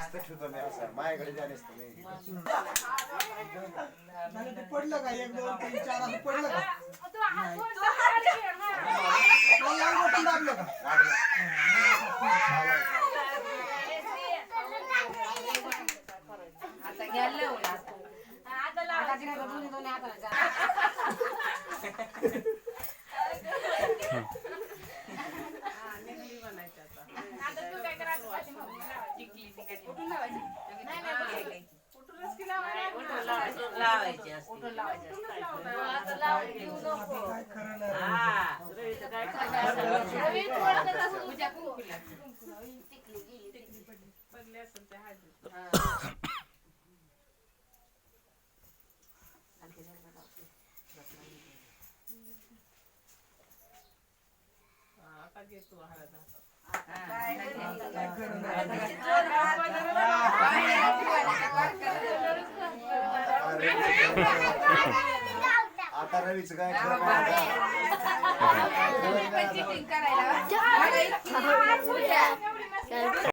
असतं ठेवतो मी असं माझ्याकडे द्या नसतं नाही. झालं ते पडलं का 1 2 3 4 असं पडलं का लाल बटन दाबलं का आता घ्यायला आता दोन्ही हाताला लावायची आता घेतो हळद आता रवीच काय करायला